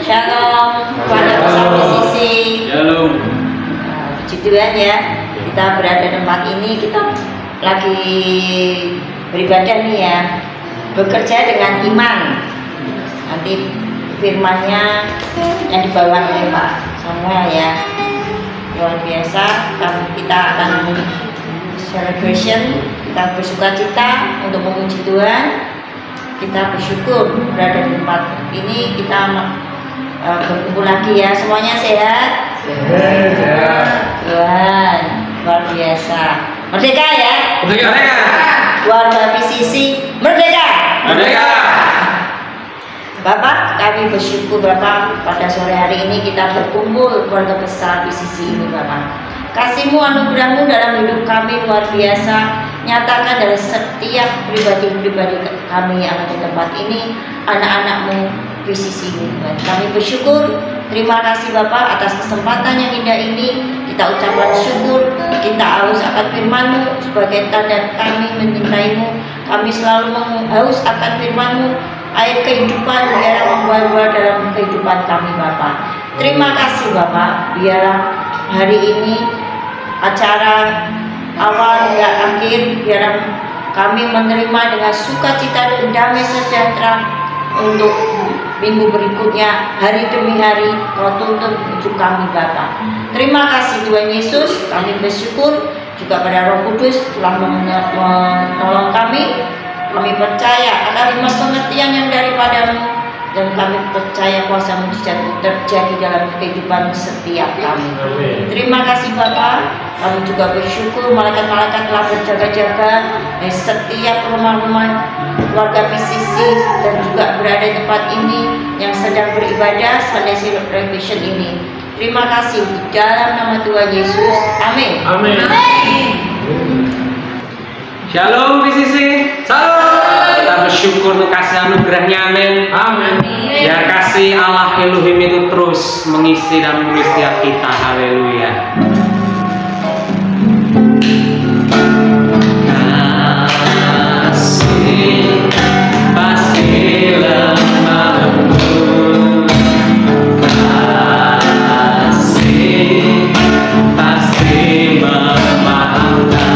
Shalom kepada bersama sisi. Shalom. Puji Tuhan ya, kita berada di tempat ini, kita lagi beribadah nih ya, bekerja dengan iman. Nanti firmannya yang dibawa oleh Pak Samuel ya, luar biasa. Kita akan celebration, kita bersuka cita untuk memuji Tuhan. Kita bersyukur berada di tempat ini, kita berkumpul lagi ya. Semuanya sehat? Sehat. Tuhan luar biasa. Merdeka ya? Merdeka. Keluarga PCC merdeka. Merdeka. Bapak, kami bersyukur Bapak pada sore hari ini kita berkumpul keluarga besar PCC ini Bapak. Kasih-Mu, anugerah-Mu dalam hidup kami luar biasa. Nyatakan dari setiap pribadi-pribadi kami yang ada di tempat ini, anak-anak-Mu PCC ini Tuhan. Kami bersyukur, terima kasih Bapak atas kesempatan yang indah ini. Kita ucapkan syukur, kita haus akan firman-Mu sebagai tanda kami mencintai-Mu. Kami selalu haus akan firman-Mu, air kehidupan biarlah membuah-buah dalam kehidupan kami Bapak. Terima kasih Bapak, biarlah hari ini acara awal hingga akhir, biarlah kami menerima dengan sukacita dan damai sejahtera untuk minggu berikutnya, hari demi hari Kau tuntun hidup kami Bapak. Terima kasih Tuhan Yesus, kami bersyukur juga pada Roh Kudus telah menolong kami. Kami percaya akan iman pengertian yang daripada-Mu, dan kami percaya kuasa mujizat terjadi dalam kehidupan setiap kami. Terima kasih Bapak. Kami juga bersyukur malaikat-malaikat telah berjaga-jaga di setiap rumah-rumah keluarga PCC dan juga berada di tempat ini yang sedang beribadah Sunday Celebration ini. Terima kasih di dalam nama Tuhan Yesus. Amin. Amin. Shalom PCC. Shalom. Kita bersyukur untuk kasih anugerahnya. Amin. Amin. Biar kasih Allah Elohim itu terus mengisi dan memenuhi setiap kita. Haleluya. Kasih pasti lemah lembut. Kasih pasti memaafkan.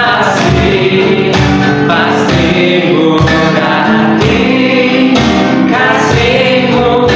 Kasih pasti murah hati. Kasih-Mu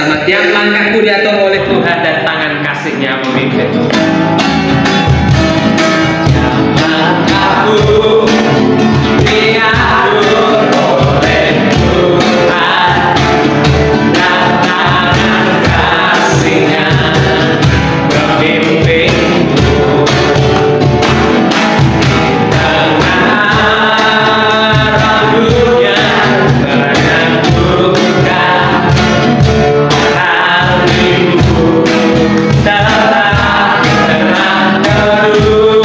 sana tiap langkahku diatur oleh Tuhan dan tangan kasih-Nya memimpin. Aku diatur oleh Tuhan dan tangan kasih-Nya memimpinku. Dengar rambutnya menyembuhkan hatimu, tetap tenang terus.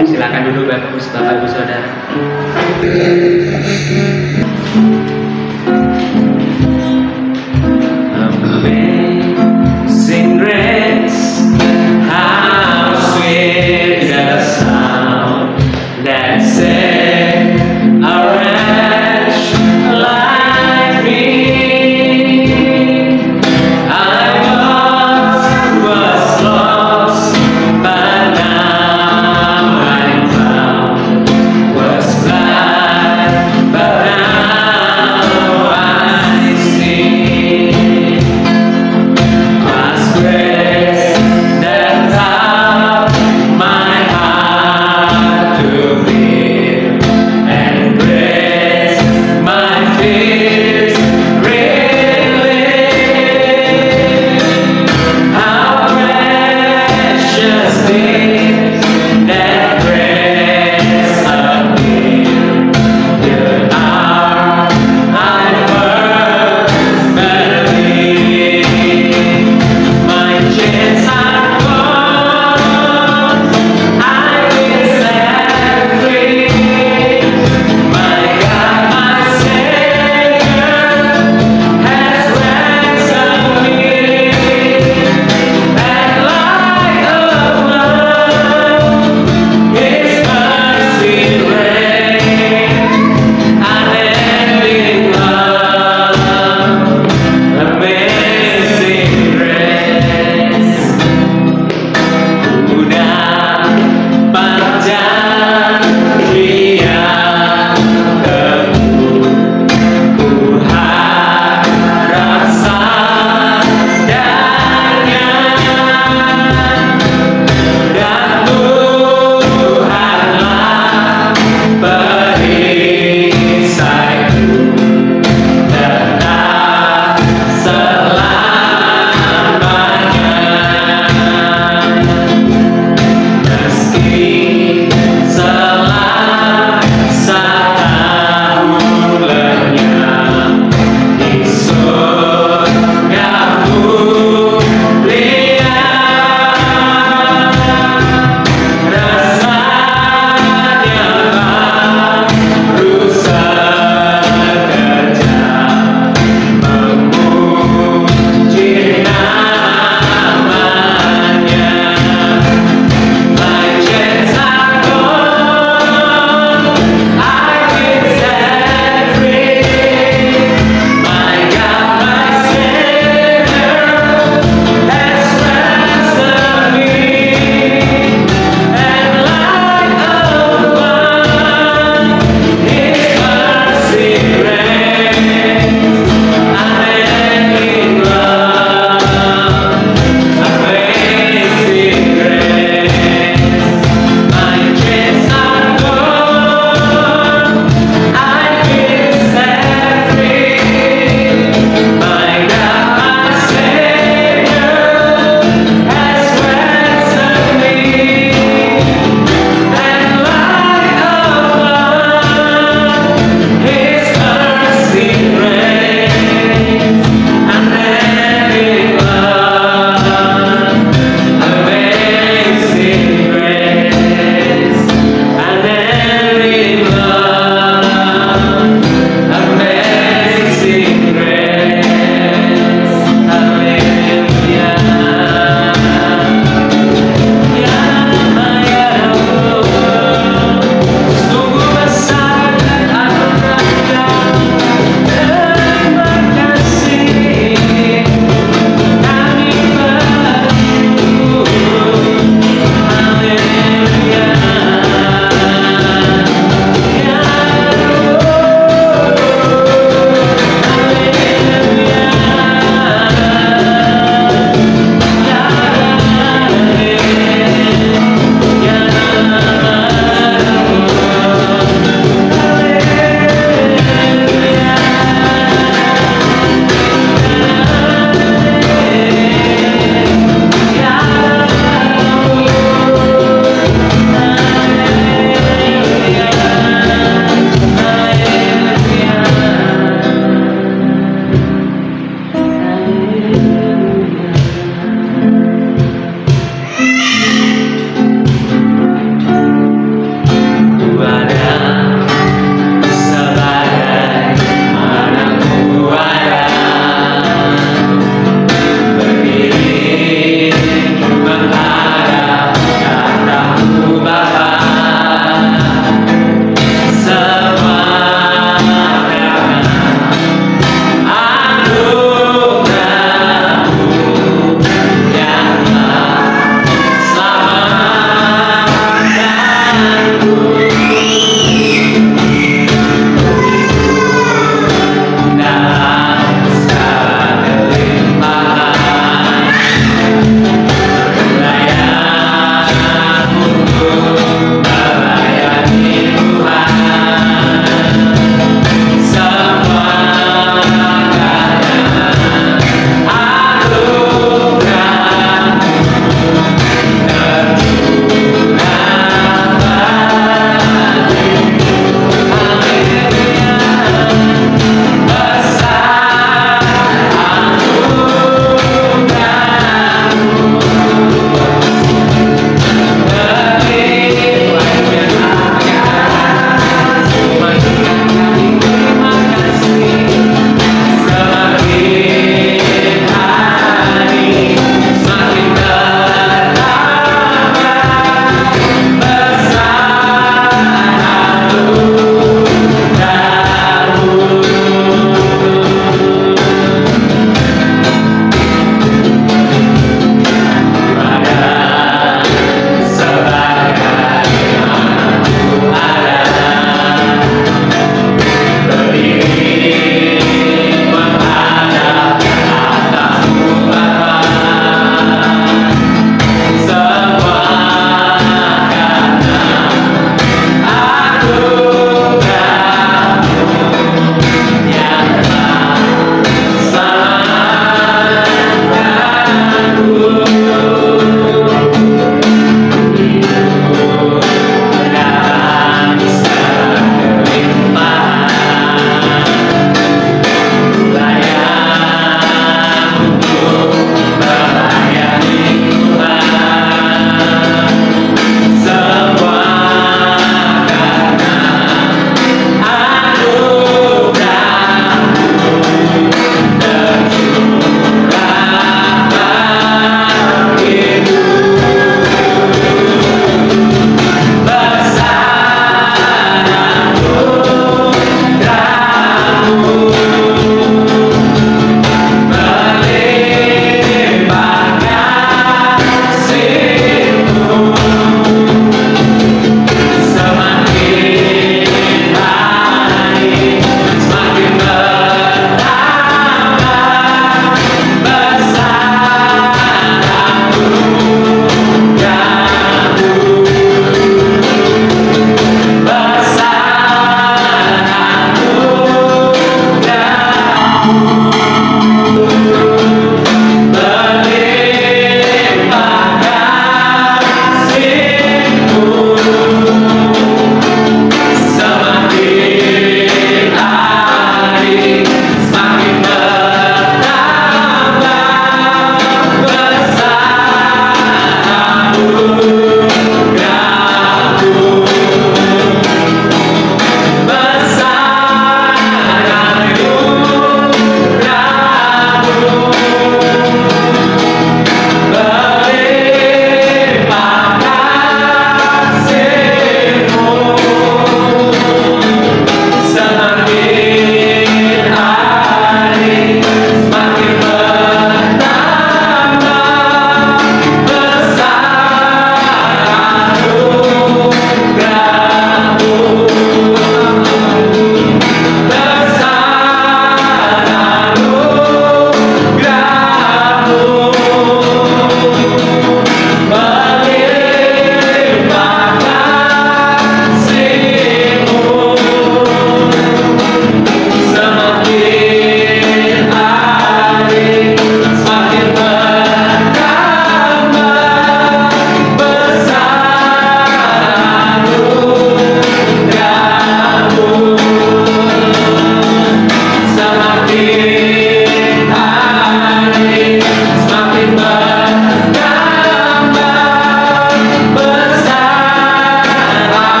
Silakan duduk Bapak Ibu Saudara. Amazing grace, how sweet the sound that saved a wretch like me. I once was lost, but now I'm found. Was blind, but now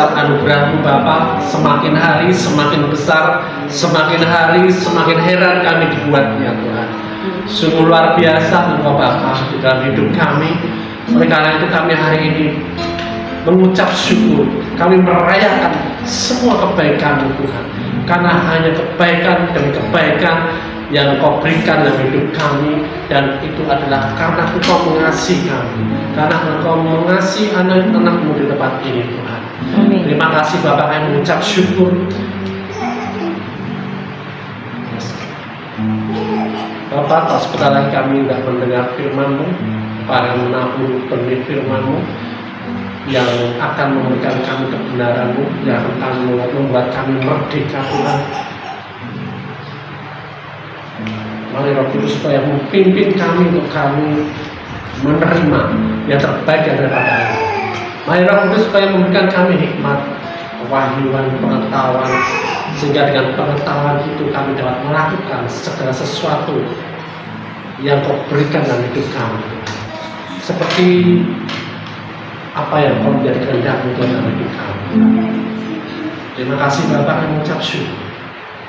besar anugerah-Mu Bapa, semakin hari semakin besar, semakin hari semakin heran kami dibuatnya Tuhan. Sungguh luar biasa Engkau Bapa di dalam hidup kami. Oleh karena itu kami hari ini mengucap syukur, kami merayakan semua kebaikan-Mu Tuhan. Karena hanya kebaikan demi kebaikan yang Kau berikan dalam hidup kami, dan itu adalah karena Engkau mengasihi kami, karena Engkau mengasihi anak-anak-Mu di tempat ini Tuhan. Amin. Terima kasih Bapak, kami mengucap syukur. Bapak, tak sebentar lagi kami tidak mendengar firman-Mu, para menabur benih firman-Mu yang akan memberikan kami kebenaran-Mu, yang akan membuat kami merdeka Tuhan. Mari Roh Kudus supaya memimpin kami untuk kami menerima yang terbaik daripada Allah. Mari Roh Kudus supaya memberikan kami hikmat, kewahyuan, pengetahuan, sehingga dengan pengetahuan itu kami dapat melakukan segala sesuatu yang Kau berikan dalam hidup kami, seperti apa yang Kau menjadi kehendak-Mu dalam hidup kami. Terima kasih Bapak, kami mengucap syukur.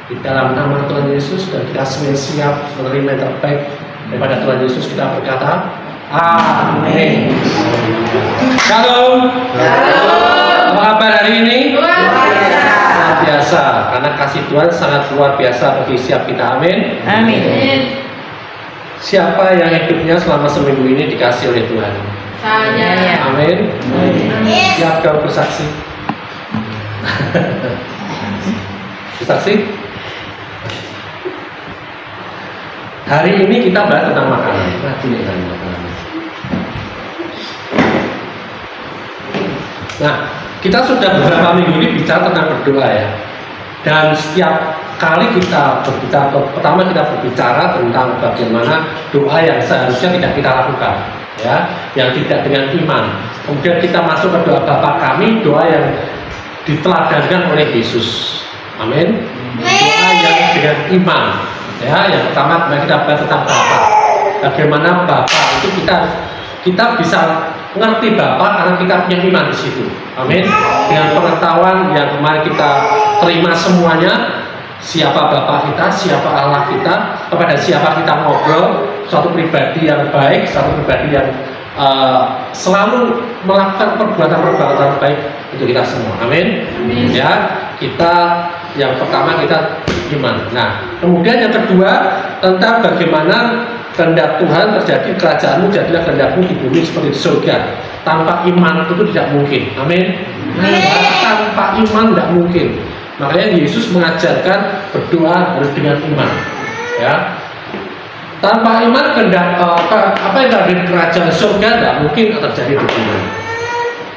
Di dalam nama Tuhan Yesus, dan kita semua siap menerima yang terbaik daripada Tuhan Yesus, kita berkata amin. Shalom. Apa kabar hari ini? Luar biasa, karena kasih Tuhan sangat luar biasa bagi setiap kita. Amin. Amin. Siapa yang hidupnya selama seminggu ini dikasih oleh Tuhan? Saya. Amin. Siap kau bersaksi? Bersaksi? Hari ini kita bahas tentang makanan. Nah, kita sudah beberapa minggu ini bicara tentang berdoa ya. Dan setiap kali kita berbicara, pertama kita berbicara tentang bagaimana doa yang seharusnya tidak kita lakukan, ya, yang tidak dengan iman. Kemudian kita masuk ke doa Bapa kami, doa yang diteladankan oleh Yesus. Amin. Doa yang dengan iman. Ya, yang pertama kita bahas tentang Bapa. Bagaimana Bapa itu kita bisa mengerti Bapa karena kita punya iman di situ. Amin. Dengan pengetahuan yang kemarin kita terima semuanya, siapa Bapa kita, siapa Allah kita, kepada siapa kita ngobrol, suatu pribadi yang baik, suatu pribadi yang selalu melakukan perbuatan-perbuatan baik untuk kita semua. Amin. Ya, kita yang pertama kita iman. Nah, kemudian yang kedua tentang bagaimana kehendak Tuhan terjadi, kerajaan-Mu jadilah kehendak-Mu di bumi seperti di surga. Tanpa iman itu tidak mungkin. Amin. Tanpa iman tidak mungkin. Makanya Yesus mengajarkan berdoa harus dengan iman. Ya. Tanpa iman kehendak apa yang ada di kerajaan surga tidak mungkin terjadi di bumi.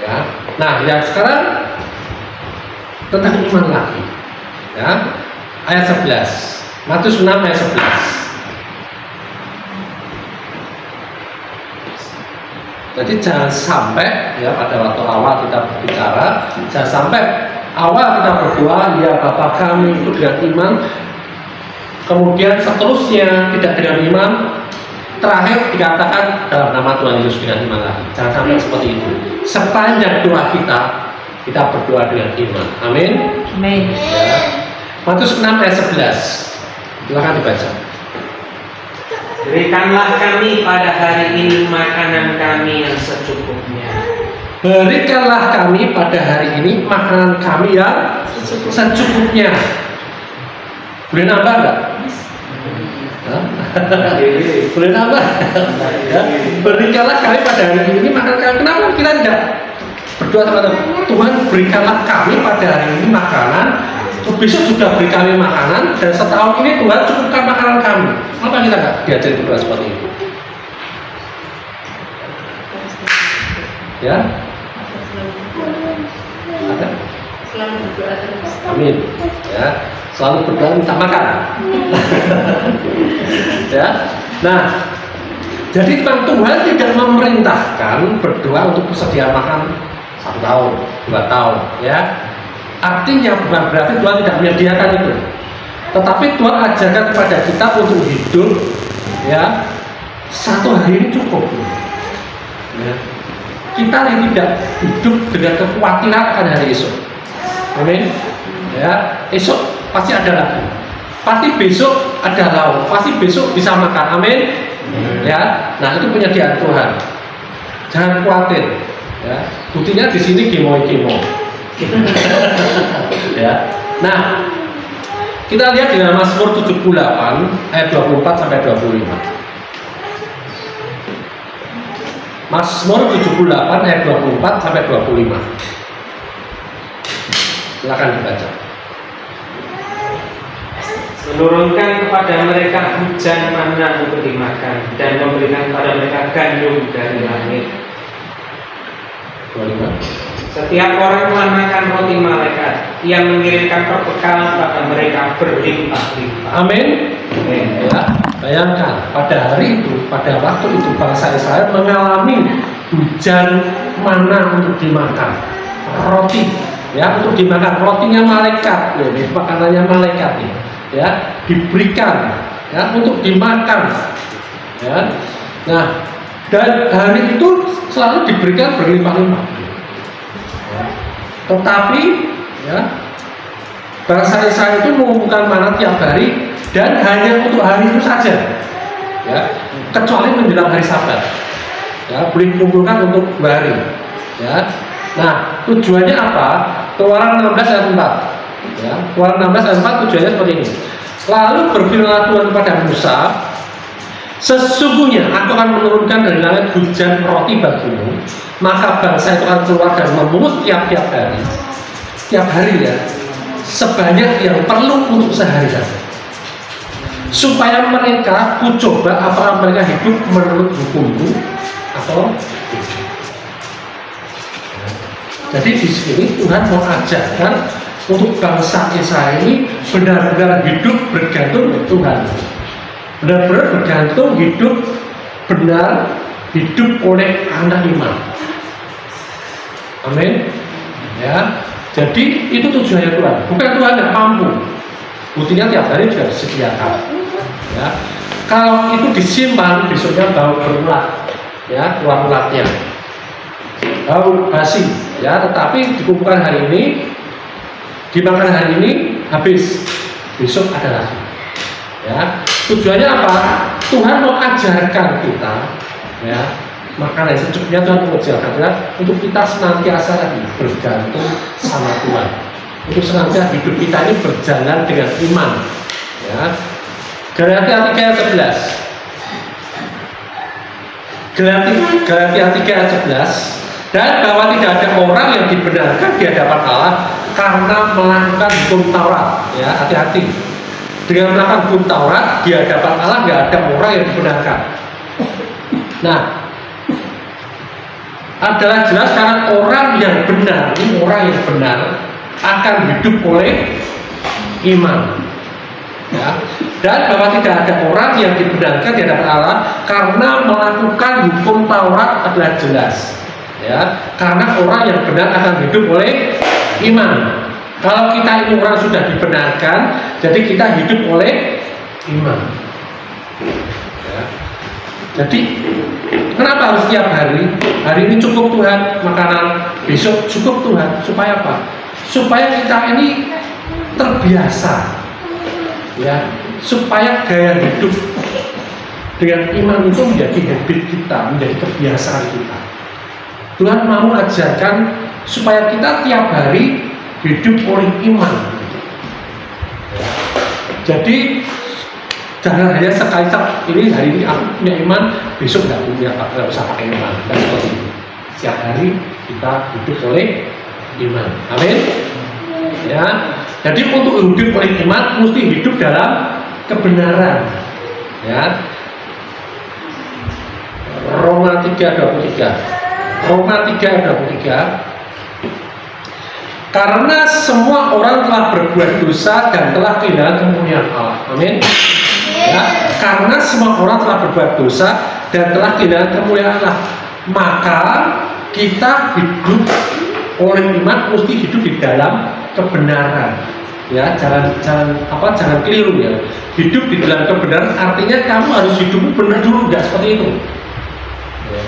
Ya. Nah, yang sekarang tentang iman lagi. Ya. Ayat 11. Matius 6 ayat 11. Jadi jangan sampai ya pada waktu awal kita berbicara, jangan sampai awal kita berdoa ya Bapa kami itu dengan iman, kemudian seterusnya tidak dengan iman, terakhir dikatakan dalam nama Tuhan Yesus dengan iman lagi. Jangan sampai seperti itu. Sepanjang doa kita berdoa dengan iman. Amin. Amin. Ya. Matius 6 ayat 11. Silakan dibaca. Berikanlah kami pada hari ini makanan kami yang secukupnya. Berikanlah kami pada hari ini makanan kami yang secukupnya. Boleh nambah enggak? Boleh nambah? Ya. Berikanlah kami pada hari ini makanan kami. Kenapa kita tidak berdoa sama Tuhan, berikanlah kami pada hari ini makanan, besok juga beri kami makanan, dan setahun ini Tuhan cukupkan makanan kami. Kenapa kita nggak diajari berdoa seperti itu? Ya? Ada? Selalu berdoa terus. Amin. Ya, selalu berdoa minta makan. Ya. Nah, jadi Tuhan tidak memerintahkan berdoa untuk persediaan makan 1 tahun, 2 tahun, ya. Artinya bukan berarti Tuhan tidak menyediakan itu. Tetapi Tuhan ajarkan kepada kita untuk hidup, ya, 1 hari ini cukup. Ya. Kita ini tidak hidup dengan kekhawatiran akan hari esok. Amin. Ya, esok pasti ada lagi. Pasti besok ada lauk, pasti besok bisa makan. Amin. Ya, nah itu penyediaan Tuhan. Jangan khawatir. Ya, buktinya di sini kimo. Ya, nah kita lihat di dalam Mazmur 78 ayat 24 sampai 25. Mazmur 78 ayat 24 sampai 25. Silakan dibaca. Menurunkan kepada mereka hujan mana untuk dimakan dan memberikan kepada mereka gandum dari langit. 25. Setiap orang telah makan roti malaikat yang mengirimkan perbekalan kepada mereka berlimpah-limpah. Amin. Ya, bayangkan pada hari itu, pada waktu itu bangsa Israel mengalami hujan mana untuk dimakan, roti, ya untuk dimakan, rotinya malaikat, makanannya malaikat, ya diberikan, ya untuk dimakan, ya. Nah, dan hari itu selalu diberikan berlimpah-limpah. Tetapi ya, bangsa Israel itu mengumpulkan mana tiap hari dan hanya untuk hari itu saja, ya, kecuali menjelang hari Sabat, ya, boleh dikumpulkan untuk 2 hari, ya. Nah, tujuannya apa? Keluaran 16 ayat 4, ya, Keluaran 16 ayat 4 tujuannya seperti ini. Lalu berfirmanlah Tuhan kepada Musa, sesungguhnya aku akan menurunkan dari langit hujan roti bagimu, maka bangsa itu akan keluar dan memungut tiap-tiap hari, ya, sebanyak yang perlu untuk sehari saja, supaya mereka ku coba apakah mereka hidup menurut hukumku atau tidak. Jadi di sini Tuhan mau ajarkan untuk bangsa Israel ini benar-benar hidup bergantung dengan Tuhan, benar-benar bergantung hidup benar, hidup oleh anak iman. Amin. Ya, jadi itu tujuannya Tuhan. Bukan Tuhan yang mampu. Buktinya tiap hari juga disediakan. Ya, kalau itu disimpan besoknya bau berulat, ya keluar ulatnya, bau basi. Ya, tetapi dikumpulkan hari ini, dimakan hari ini, habis besok ada lagi. Ya, tujuannya apa? Tuhan mau ajarkan kita, ya, makanan secukupnya Tuhan mengajarkan kita untuk kita senantiasa lagi bergantung sama Tuhan, untuk senantiasa hidup kita ini berjalan dengan iman. Ya, Galatia 3 ayat 11. Galatia 3 ayat 11. Dan bahwa tidak ada orang yang dibenarkan di hadapan Allah karena melakukan hukum Taurat. Ya, hati-hati. Dengan melakukan hukum Taurat di hadapan Allah tidak ada orang yang dibenarkan. Nah, adalah jelas karena orang yang benar akan hidup oleh iman. Ya. Dan bahwa tidak ada orang yang dibenarkan di hadapan Allah karena melakukan hukum Taurat adalah jelas. Ya, karena orang yang benar akan hidup oleh iman. Kalau kita ini orang sudah dibenarkan, jadi kita hidup oleh iman. Ya. Jadi kenapa harus tiap hari? Hari ini cukup Tuhan makanan, besok cukup Tuhan. Supaya apa? Supaya kita ini terbiasa, ya. Supaya gaya hidup dengan iman itu menjadi habit kita, menjadi kebiasaan kita. Tuhan mau ajarkan supaya kita tiap hari hidup oleh iman. Jadi jangan hanya sekali ini hari ini aku punya iman, besok nggak usah pakai iman. Dan seperti itu. Setiap hari kita hidup oleh iman. Amin. Ya. Jadi untuk hidup oleh iman mesti hidup dalam kebenaran. Ya. Roma 3:23. Roma 3:23. Karena semua orang telah berbuat dosa dan telah kehilangan kemuliaan Allah. Amin. Ya, karena semua orang telah berbuat dosa dan telah kehilangan kemuliaan Allah, maka kita hidup oleh iman mesti hidup di dalam kebenaran. Ya, jangan keliru ya. Hidup di dalam kebenaran artinya kamu harus hidup benar dulu, enggak seperti itu. Ya.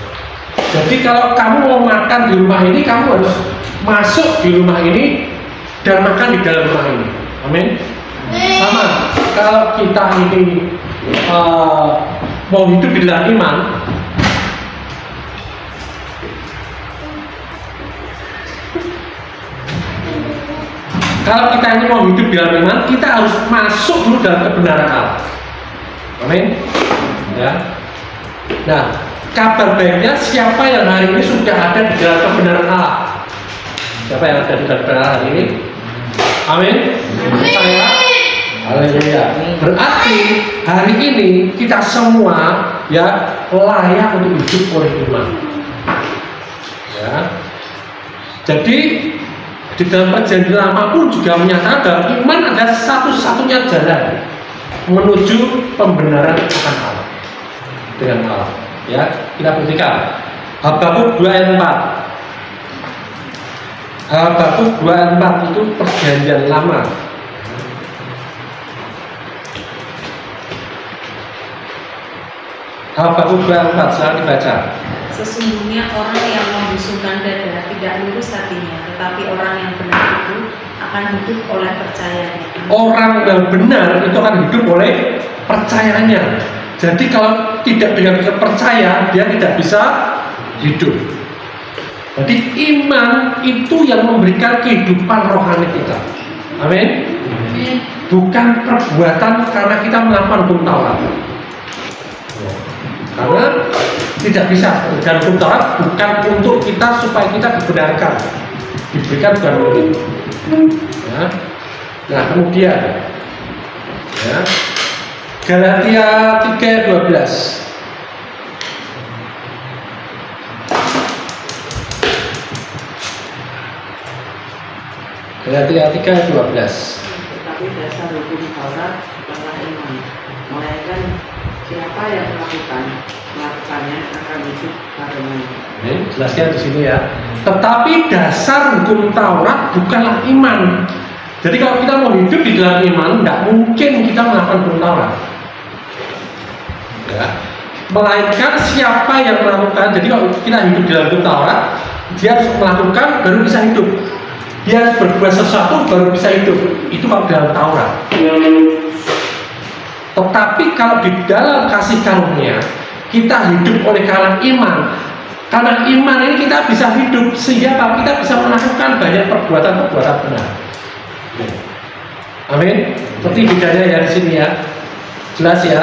Jadi kalau kamu mau makan di rumah ini, kamu harus masuk di rumah ini dan makan di dalam rumah ini. Amin. Sama, kalau kita ini mau hidup di dalam iman, kalau kita ini mau hidup di dalam iman, kita harus masuk dulu dalam kebenaran Allah. Amin. Ya. Nah, kabar baiknya siapa yang hari ini sudah ada di dalam kebenaran Allah? Siapa yang ada di dalam kebenaran hari ini? Amin. Saya. Haleluya. Berarti hari ini kita semua ya layak untuk hidup oleh iman. Ya. Jadi di dalam perjanjian lama pun juga menyatakan iman adalah satu-satunya jalan menuju pembenaran akan Allah dengan Allah. Ya, kita buktikan. Habakuk 2 ayat 4. Habakuk 2 ayat 4 itu perjanjian lama. Habakuk 2 ayat 4, silahkan dibaca. Sesungguhnya orang yang membusungkan dada tidak lurus hatinya, tetapi orang yang benar itu akan hidup oleh percayanya. Orang yang benar itu akan hidup oleh percayanya. Jadi kalau tidak dengan percaya, dia tidak bisa hidup. Jadi iman itu yang memberikan kehidupan rohani kita. Amin. Bukan perbuatan karena kita melakukan hukum Taurat. Karena tidak bisa. Dan hukum Taurat bukan untuk kita supaya kita dibenarkan. Diberikan bukan begitu. Ya. Nah kemudian ya, Galatia 3:12. Galatia 3:12. Tetapi dasar hukum Taurat bukanlah iman, melainkan siapa yang melakukannya akan hidup karenanya. Jelaskan di sini ya. Tetapi dasar hukum Taurat bukanlah iman. Jadi kalau kita mau hidup di dalam iman, tidak mungkin kita melakukan hukum Taurat. Ya. Melainkan siapa yang melakukan. Jadi kalau kita hidup di dalam hukum Taurat, dia harus melakukan baru bisa hidup. Dia harus berbuat sesuatu baru bisa hidup. Itu kalau dalam Taurat. Tetapi kalau di dalam kasih karunia, kita hidup oleh karena iman. Karena iman ini kita bisa hidup, sehingga kita bisa melakukan banyak perbuatan-perbuatan benar. Amin. Seperti bedanya ya di sini ya. Jelas ya.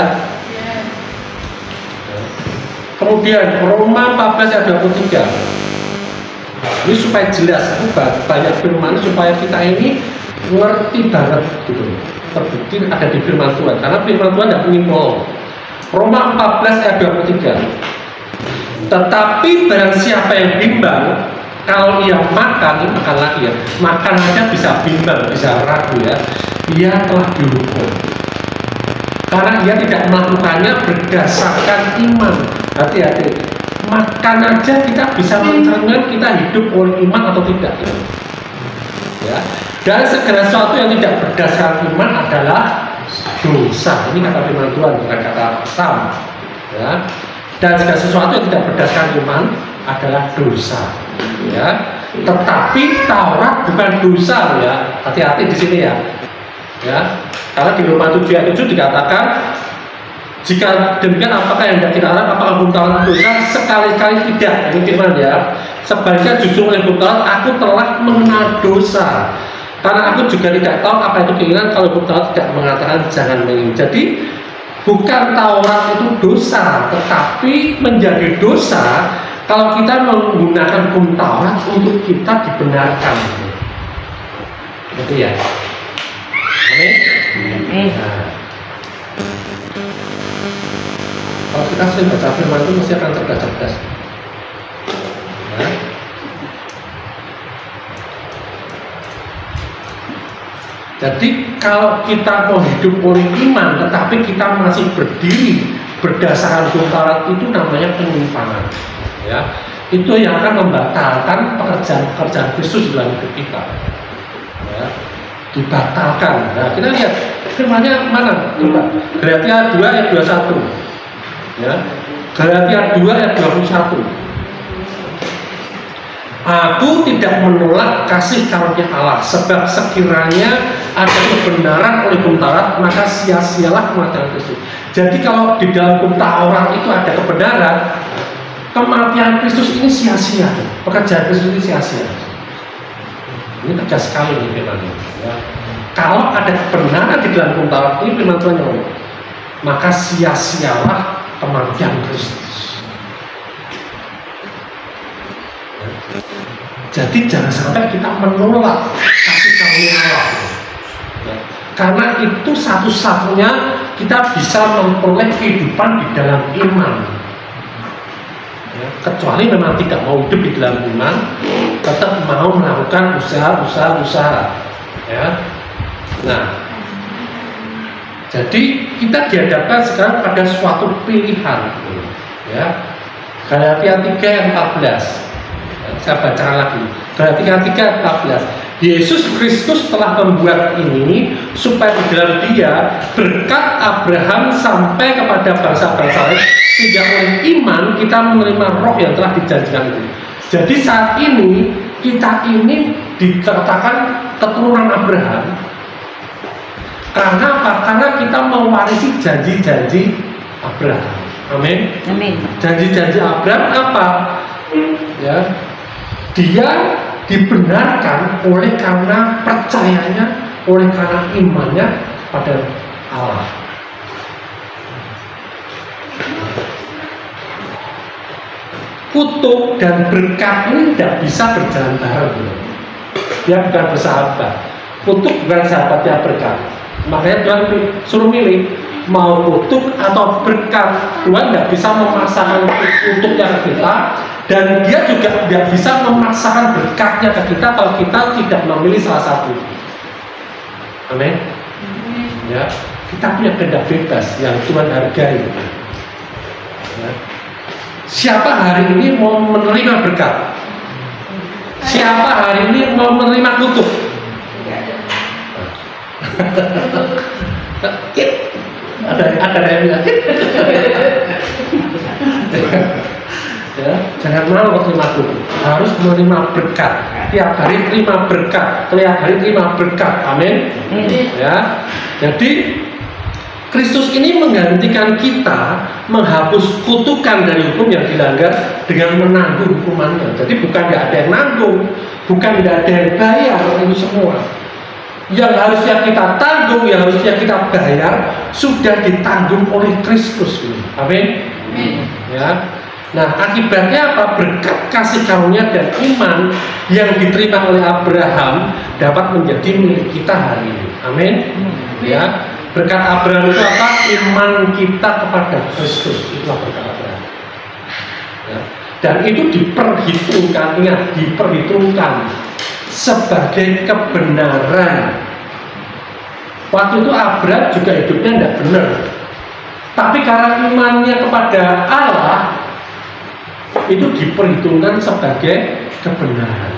Kemudian Roma 14 ayat 23. Ini supaya jelas, aku banyak firman supaya kita ini ngerti banget gitu. Terbukti ada di firman Tuhan, karena firman Tuhan tidak mungkin bohong. Roma 14 ayat 23. Tetapi barang siapa yang bimbang, kalau ia makan lagi ya, makan aja bisa bimbang, bisa ragu ya, ia telah dihukum. Karena ia tidak melakukannya berdasarkan iman. Hati-hati, makan aja kita bisa mencerminkan kita hidup oleh iman atau tidak. Ya. Dan segala sesuatu yang tidak berdasarkan iman adalah dosa. Ini kata firman Tuhan, bukan kata Sam. Ya. Dan segala sesuatu yang tidak berdasarkan iman adalah dosa. Ya. Tetapi Taurat bukan dosa ya. Hati-hati di sini ya. Ya. Karena di Roma 7 ayat 7 dikatakan, jika demikian apakah yang tidak kita harap, apakah hukum Taurat dosa? Sekali-kali tidak. Ini firman ya. Sebaliknya justru oleh hukum Taurat aku telah mengenal dosa. Karena aku juga tidak tahu apa itu keinginan kalau hukum Taurat tidak mengatakan jangan menginginkan. Jadi bukan Taurat itu dosa, tetapi menjadi dosa kalau kita menggunakan hukum Taurat untuk kita dibenarkan. Gitu ya. Amin. Nah, kalau kita sering baca firman itu mesti akan cerdas-cerdas. Ya. Jadi kalau kita mau hidup oleh iman, tetapi kita masih berdiri berdasarkan hukum Taurat, itu namanya penyimpangan. Ya, itu yang akan membatalkan pekerjaan Kristus dalam hidup kita. Ya, dibatalkan. Nah, kita lihat firman-nya mana? Coba. Galatia 2 ayat 21. Ya. Galatia 2 ayat 21. Aku tidak menolak kasih karunia Allah, sebab sekiranya ada kebenaran oleh hukum Taurat, maka sia-sialah kematian Kristus. Jadi kalau di dalam hukum Taurat itu ada kebenaran, kematian Kristus ini sia-sia, pekerjaan Kristus ini sia-sia. Ini tegas sekali nih firman ini. Ya. Kalau ada kebenaran di dalam hukum Taurat ini, firman Tuhan yang ngomong, maka sia-sialah kematian Kristus. Jadi jangan sampai kita menolak kasih karunia Allah, karena itu satu-satunya kita bisa memperoleh kehidupan di dalam iman. Kecuali memang tidak mau hidup di dalam iman, tetap mau melakukan usaha. Ya. Nah, jadi kita dihadapkan sekarang pada suatu pilihan. Ya. Galatia 3 ayat 14. Saya bacakan lagi. Galatia 3 ayat 14. Yesus Kristus telah membuat ini supaya di dalam Dia berkat Abraham sampai kepada bangsa-bangsa lain, sehingga oleh iman kita menerima roh yang telah dijanjikan itu. Jadi saat ini kita ini dikatakan keturunan Abraham. Karena apa? Karena kita mewarisi janji-janji Abraham. Amin. Amin. Janji-janji Abraham apa? Ya, dia dibenarkan oleh karena percayanya, oleh karena imannya pada Allah. Kutuk dan berkat ini tidak bisa berjalan bareng. Dia bukan bersahabat. Kutuk bukan sahabatnya berkat. Makanya Tuhan suruh milih, mau kutuk atau berkat. Tuhan tidak bisa memaksakan kutuknya ke kita, dan Dia juga tidak bisa memaksakan berkatnya ke kita kalau kita tidak memilih salah satu. Amin. Ya, kita punya kehendak bebas yang Tuhan hargai. Ya. Siapa hari ini mau menerima berkat? Siapa hari ini mau menerima kutuk? Ada yang bilang. Ya, jangan mau menerima kutuk, harus menerima berkat. Tiap hari terima berkat, tiap hari terima berkat. Amin. Ya, jadi Kristus ini menggantikan kita menghapus kutukan dari hukum yang dilanggar dengan menanggung hukumannya. Jadi bukan tidak ada yang nanggung, bukan tidak ada yang bayar itu semua. Yang harusnya kita tanggung, yang harusnya kita bayar, sudah ditanggung oleh Kristus. Amin. Ya. Nah, akibatnya apa? Berkat kasih karunia dan iman yang diterima oleh Abraham dapat menjadi milik kita hari ini. Amin. Ya. Berkat Abraham itu apa? Iman kita kepada Kristus. Itulah berkat Abraham. Ya. Dan itu diperhitungkan, ingat, diperhitungkan sebagai kebenaran. Waktu itu Abraham juga hidupnya tidak benar, tapi karena imannya kepada Allah itu diperhitungkan sebagai kebenaran.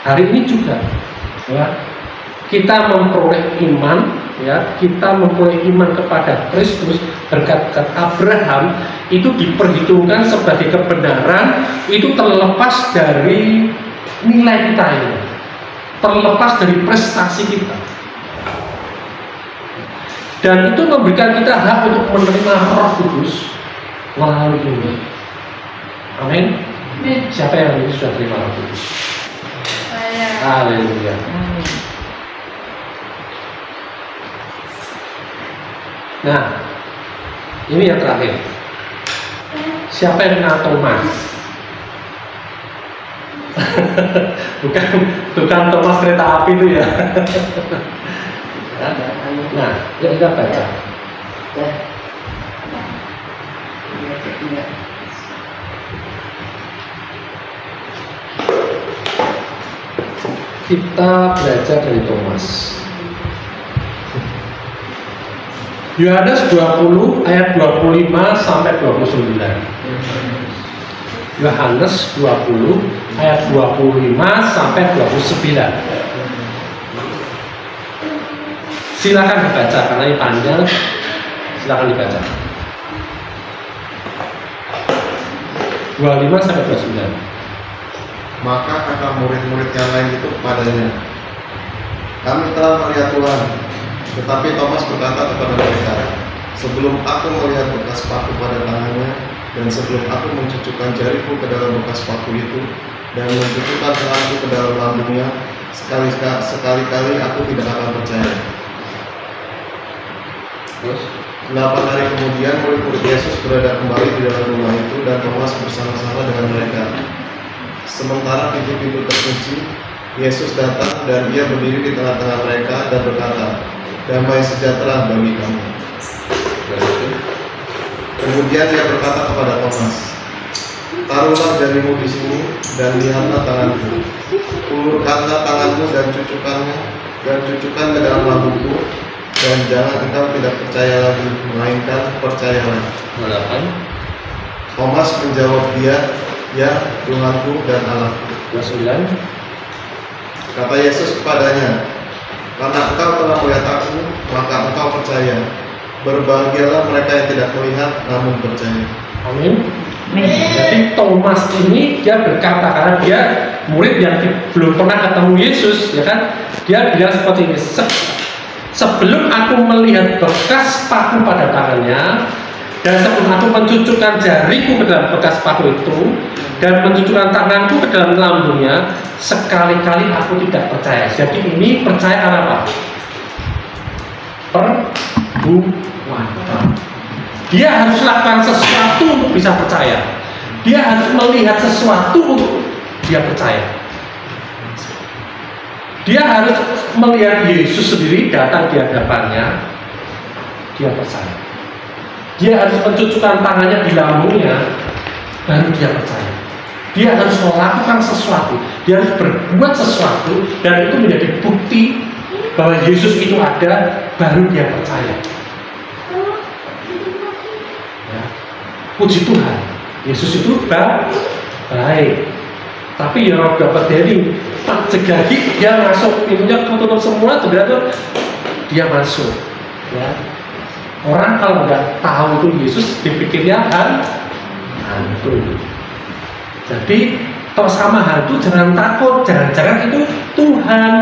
Hari ini juga, ya, kita memperoleh iman, ya, kita memperoleh iman kepada Kristus berkat Abraham itu diperhitungkan sebagai kebenaran. Itu terlepas dari nilai kita ini, terlepas dari prestasi kita, dan itu memberikan kita hak untuk menerima Roh Kudus melalui ini. Amin. Siapa yang ini sudah terima Roh Kudus? Haleluya. Nah, ini yang terakhir. Siapa yang kenal Thomas? bukan Thomas kereta api itu ya. Nah, yuk kita baca. Kita belajar dari Thomas. Yohanes 20 ayat 25 sampai 29. Yohanes 20 ayat 25 sampai 29. Silakan dibaca karena ini panjang. Silakan dibaca. 25 sampai 29. Maka kata murid-murid yang lain itu kepadanya, kami telah melihat Tuhan. Tetapi Thomas berkata kepada mereka, sebelum aku melihat bekas paku pada tangannya, dan sebelum aku mencucukkan jariku ke dalam bekas paku itu, dan mencucukkan tanganku ke dalam lambungnya, sekali-kali aku tidak akan percaya. Terus 8 hari kemudian murid-murid Yesus berada kembali di dalam rumah itu, dan Thomas bersama-sama dengan mereka. Sementara pintu-pintu terkunci, Yesus datang dan ia berdiri di tengah-tengah mereka dan berkata, damai sejahtera bagi kamu. Kemudian dia berkata kepada Thomas, taruhlah jarimu di sini dan lihatlah tanganku. Ulurkanlah tanganmu dan cucukkan ke dalam lambungku, dan jangan engkau tidak percaya lagi, melainkan percayalah. Thomas menjawab dia, ya Tuhanku dan Allahku. 9. Kata Yesus kepadanya, karena engkau telah melihat aku, maka engkau percaya. Berbahagialah mereka yang tidak melihat namun percaya. Amin. Jadi Thomas ini dia berkata, karena dia murid yang belum pernah ketemu Yesus, ya kan? Dia bilang seperti ini, sebelum aku melihat bekas paku pada tangannya, dan sebelum aku mencucukkan jariku ke dalam bekas paku itu, dan mencucukkan tanganku ke dalam lambungnya, sekali-kali aku tidak percaya. Jadi ini percaya apa? Perbuatan. Dia harus lakukan sesuatu untuk bisa percaya. Dia harus melihat sesuatu untuk dia percaya. Dia harus melihat Yesus sendiri datang di hadapannya, dia percaya. Dia harus mencucukkan tangannya di lambungnya, baru dia percaya. Dia harus melakukan sesuatu, dia harus berbuat sesuatu, dan itu menjadi bukti bahwa Yesus itu ada, baru dia percaya. Ya. Puji Tuhan, Yesus itu baik. Tapi ya dapat dari Pak Jegagi, dia masuk, pintunya tutup semua, sebenarnya dia masuk. Ya. Orang kalau nggak tahu itu Yesus, dipikirnya hantu. Jadi kalau sama hantu jangan takut, jangan-jangan itu Tuhan.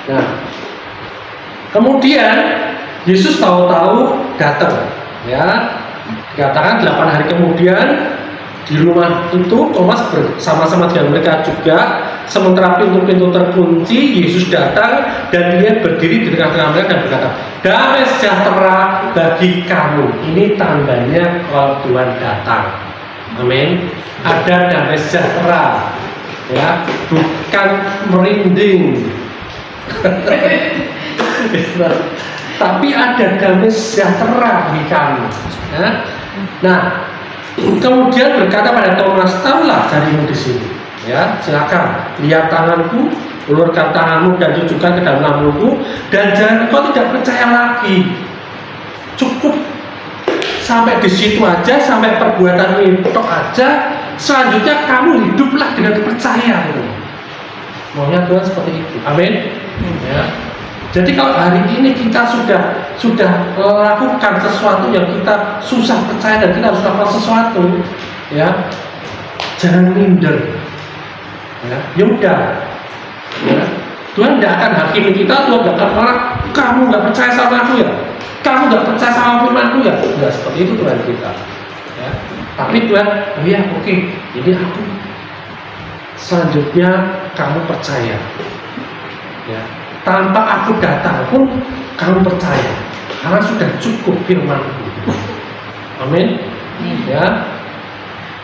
Nah, kemudian Yesus tahu-tahu datang, ya. Dikatakan 8 hari kemudian di rumah itu Thomas bersama-sama dengan mereka juga. Sementara pintu-pintu terkunci, Yesus datang dan dia berdiri di tengah-tengah mereka dan berkata, damai sejahtera bagi kamu. Ini tandanya kalau Tuhan datang. Amin. Ada damai sejahtera, ya, bukan merinding. Tapi ada damai sejahtera bagi kamu. Ya. Nah, kemudian berkata pada Thomas, taruhlah jarimu di sini. Ya, silakan lihat tanganku, ulurkan tanganmu dan cucukkan ke dalam lambungku, dan jangan kau tidak percaya lagi. Cukup sampai di situ aja, sampai perbuatan itu aja. Selanjutnya kamu hiduplah dengan percaya. Maunya Tuhan seperti itu. Amin. Ya. Jadi kalau hari ini kita sudah melakukan sesuatu yang kita susah percaya dan kita harus lakukan sesuatu, ya, jangan minder. Ya udah, ya. Tuhan tidak akan hakimi kita, Tuhan tidak akan marah. Kamu nggak percaya sama aku ya, kamu nggak percaya sama firmanku ya, nggak seperti itu Tuhan kita. Ya. Tapi Tuhan, oh ya oke, jadi aku selanjutnya kamu percaya. Ya. Tanpa aku datang pun kamu percaya, karena sudah cukup firmanku. Amin. Ya.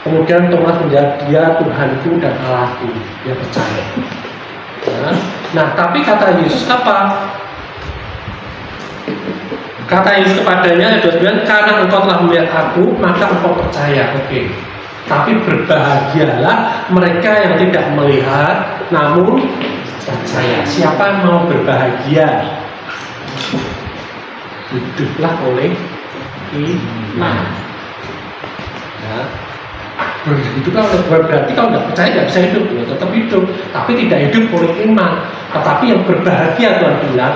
Kemudian Thomas menjawab, dia Tuhanku dan Allahku. Dia percaya. Ya. Nah, tapi kata Yesus apa? Kata Yesus kepadanya, karena engkau telah melihat aku, maka engkau percaya. Oke. Tapi berbahagialah mereka yang tidak melihat, namun percaya. Siapa yang mau berbahagia? Hiduplah oleh iman. Ya. Hiduplah oleh berarti kalau tidak percaya tidak bisa hidup, ya, tetap hidup, tapi tidak hidup oleh iman. Tetapi yang berbahagia Tuhan bilang,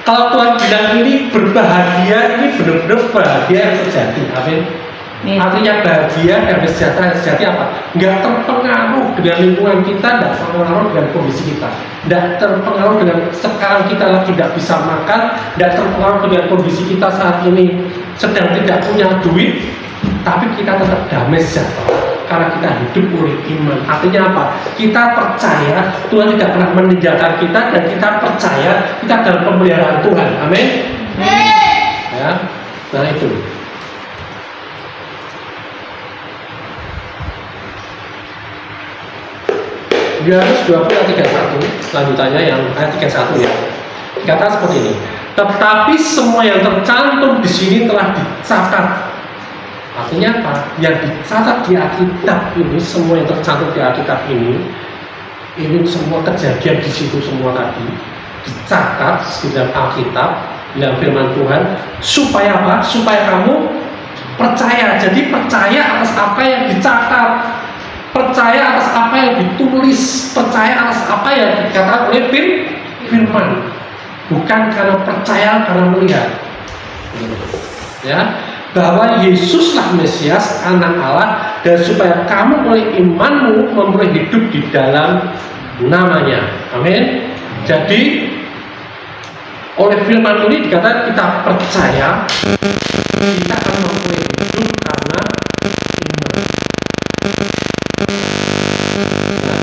kalau Tuhan bilang ini berbahagia, ini benar-benar bahagia yang terjadi. Amin. Artinya bahagia dan sejahtera sejati apa? Nggak terpengaruh dengan lingkungan kita, nggak terpengaruh dengan kondisi kita, nggak terpengaruh dengan sekarang kita lagi tidak bisa makan, nggak terpengaruh dengan kondisi kita saat ini sedang tidak punya duit, tapi kita tetap damai sejahtera karena kita hidup oleh iman. Artinya apa? Kita percaya Tuhan tidak pernah meninggalkan kita dan kita percaya kita dalam pemeliharaan Tuhan. Amin. Ya, nah itu. Yohanes 20 ayat 31, lanjutannya yang ayat 31 ya. Kata seperti ini. Tetapi semua yang tercantum di sini telah dicatat. Artinya apa? Yang dicatat di Alkitab ini, semua yang tercantum di Alkitab ini semua kejadian di situ semua tadi dicatat di dalam Alkitab, di dalam firman Tuhan, supaya apa? Supaya kamu percaya. Jadi percaya atas apa yang dicatat, percaya atas apa yang ditulis, percaya atas apa yang dikatakan oleh firman, bukan karena percaya karena melihat. Ya, bahwa Yesuslah Mesias, Anak Allah, dan supaya kamu oleh imanmu memperoleh hidup di dalam namanya. Amin. Jadi oleh firman ini dikatakan kita percaya kita akan memperoleh hidup karena iman. Nah,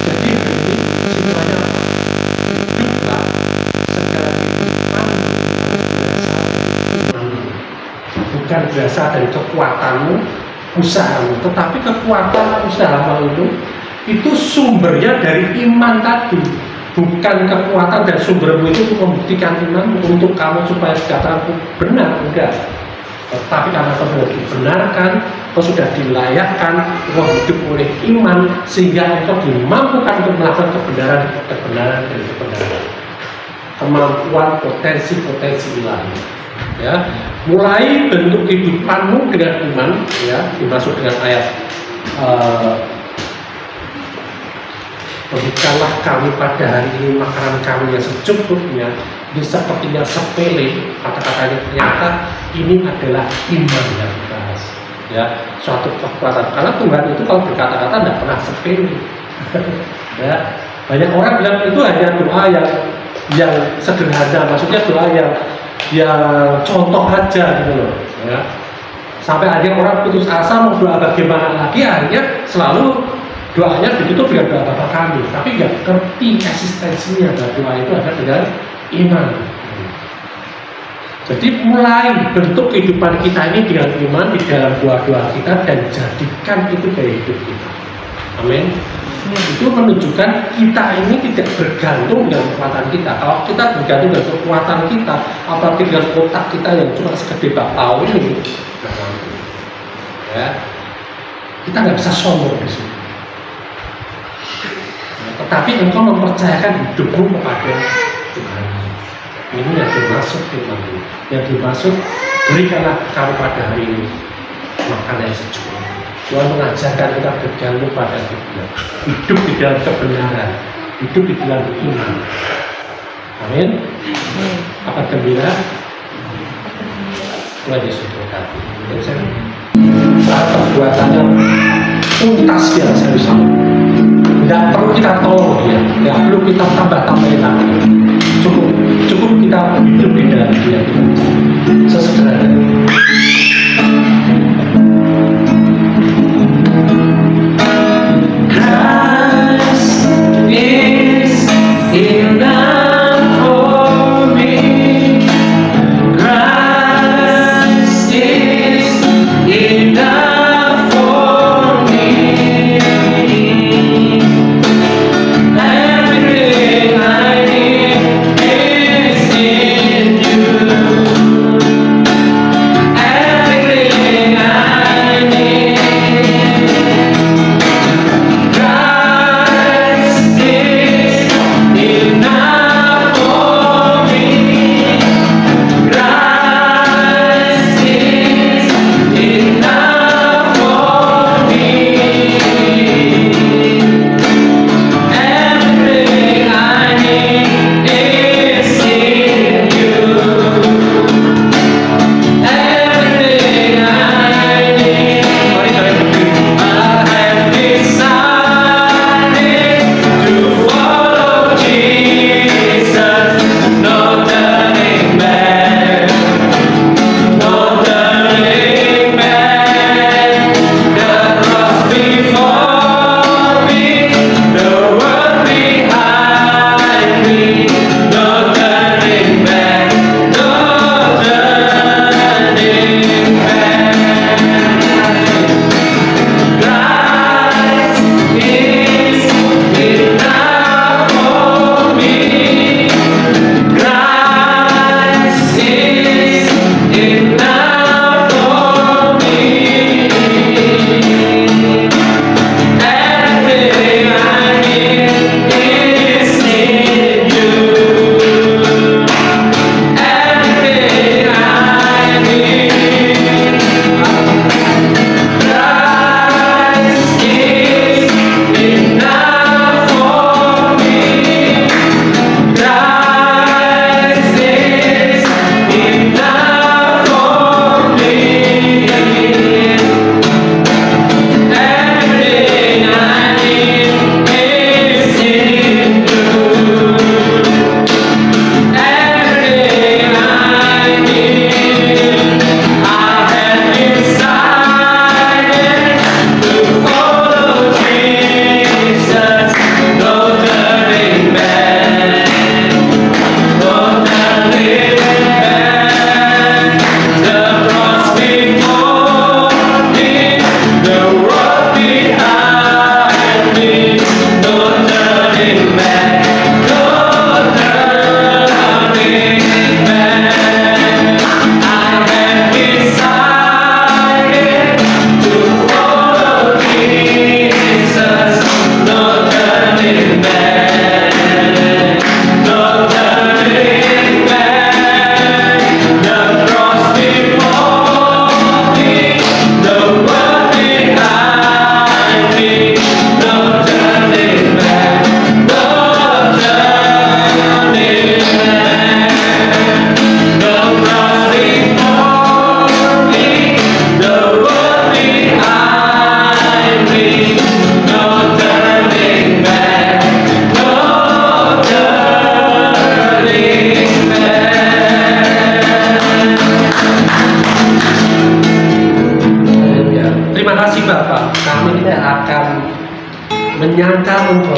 jadi ini simpulannya apa? Hiduplah segala kehidupan bukan berasal dari kekuatanmu, usahamu, tetapi kekuatan usahamu itu sumbernya dari iman tadi, bukan kekuatan dan sumbermu itu untuk membuktikan imanmu untuk kamu supaya dikatakan benar, enggak. Tetapi karena kau sudah dibenarkan, kau sudah dilayakkan, kau hidup oleh iman, sehingga engkau dimampukan untuk melakukan kebenaran dari kebenaran, kemampuan potensi ilahi. Ya, mulai bentuk kehidupanmu dengan iman, ya, dimaksud dengan ayat berikanlah kami pada hari ini makanan kami yang secukupnya. Ini sepertinya sepele, kata-katanya ternyata ini adalah iman yang dibahas. Ya, suatu kekuatan. Karena Tuhan itu kalau berkata-kata tidak pernah sepele. Ya, banyak orang bilang itu hanya doa yang sederhana, maksudnya doa yang contoh aja gitu loh. Ya. Sampai akhirnya orang putus asa mau doa bagaimana lagi, akhirnya selalu doanya ditutup dengan doa Bapa Kami, tapi nggak ngerti eksistensinya. Dan doa itu ada dengan iman. Jadi mulai bentuk kehidupan kita ini dengan iman di dalam doa-doa kita dan jadikan itu gaya hidup kita. Amin. Itu menunjukkan kita ini tidak bergantung dengan kekuatan kita. Kalau kita bergantung dengan kekuatan kita, apalagi dengan otak kita yang cuma segede bakpao ini, ya, kita nggak bisa sombong di sini. Tetapi engkau mempercayakan hidupmu kepada Tuhan. Ini yang dimaksud firman ini. Yang dimaksud berikanlah kamu pada hari ini makanan yang secukupnya. Tuhan mengajarkan kita bergantung pada Dia, hidup di dalam kebenaran, hidup di dalam iman. Amin. Apa gembira? Tuhan Yesus berkati. Saat perbuatannya tuntas dia bisa. Tidak perlu kita tolong dia, tidak perlu kita tambah-tambahin lagi. Cukup kita hidup di dalam Dia. Sesederhana. Everything I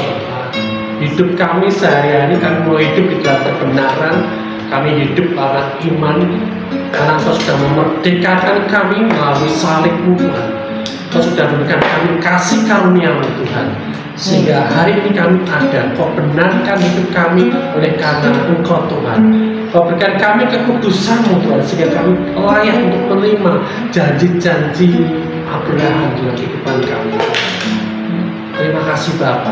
Tuhan. Hidup kami sehari-hari, kami mau hidup di dalam kebenaran, kami hidup karena iman, karena Engkau sudah memerdekakan kami melalui salib-Mu Tuhan. Engkau sudah memberikan kami kasih karunia-Mu Tuhan, sehingga hari ini kami ada. Kau benarkan hidup kami oleh karena Engkau Tuhan. Kau berikan kami kekudusan-Mu Tuhan, sehingga kami layak untuk menerima janji-janji Abraham dalam kehidupan kami. Terima kasih Bapa.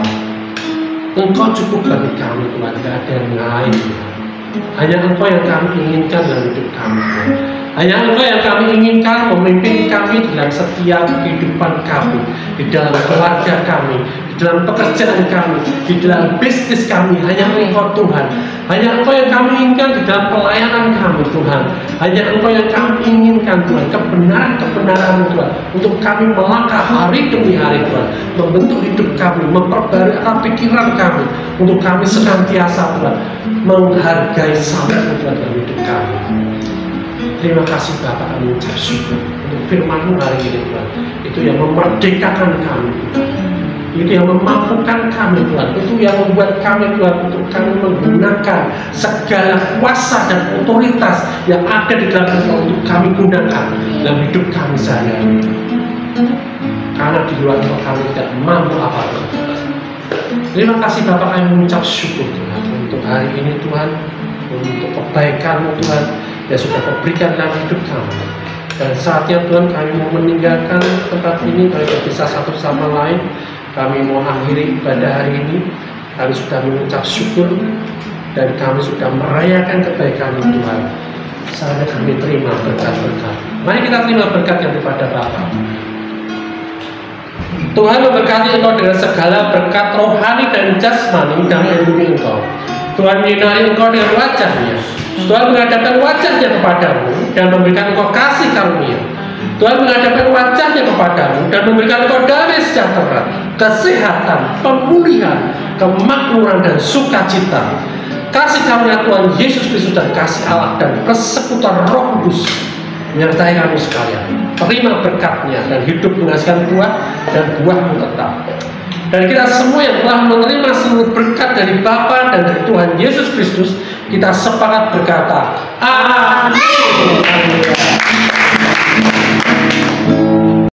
Engkau cukup bagi kami Tuhan, tidak ada yang lain Tuhan. Hanya Engkau yang kami inginkan dalam hidup kami Tuhan. Hanya Engkau yang kami inginkan memimpin kami dalam setiap kehidupan kami, di dalam keluarga kami, di dalam pekerjaan kami, di dalam bisnis kami. Hanya Engkau Tuhan. Hanya Engkau yang kami inginkan di dalam pelayanan kami Tuhan. Hanya Engkau yang kami inginkan Tuhan, kebenaran-kebenaran Tuhan, untuk kami melangkah hari demi hari Tuhan, membentuk hidup kami, memperbarui akal pikiran kami, untuk kami senantiasa Tuhan menghargai salib Tuhan dalam hidup kami. Terima kasih Bapak, kami ucap syukur untuk firman-Mu hari ini Tuhan. Itu yang memerdekakan kami Tuhan. Itu yang memampukan kami Tuhan. Itu yang membuat kami Tuhan untuk kami menggunakan segala kuasa dan otoritas yang ada di dalam Engkau untuk kami gunakan dalam hidup kami sehari-hari. Karena di luar Engkau kami tidak mampu apa-apa. Terima kasih Bapak, kami mengucap syukur Tuhan untuk hari ini Tuhan, untuk kebaikan-Mu Tuhan yang sudah Kau berikan dalam hidup kami. Dan saatnya Tuhan kami mau meninggalkan tempat ini, kami berpisah satu sama lain. Kami mau akhiri ibadah hari ini. Kami sudah mengucap syukur dan kami sudah merayakan kebaikan Tuhan. Saatnya kami terima berkat-berkat. Mari kita terima berkat yang daripada Bapa. Tuhan memberkati Engkau dengan segala berkat rohani dan jasmani dan melindungi Engkau. Tuhan menyinari Engkau dengan wajah-Nya. Tuhan menghadapkan wajah-Nya kepadamu dan memberikan Engkau kasih karunia. Tuhan menghadapkan wajah-Nya kepadamu dan memberikan Engkau damai sejahtera, kesehatan, pemulihan, kemakmuran dan sukacita. Kasih karunia Tuhan Yesus Kristus dan kasih Allah dan persekutuan Roh Kudus menyertai kami sekalian. Terima berkat-Nya dan hidup menghasilkan buah dan buah-Mu tetap. Dan kita semua yang telah menerima seluruh berkat dari Bapa dan dari Tuhan Yesus Kristus, kita sepakat berkata, Amin.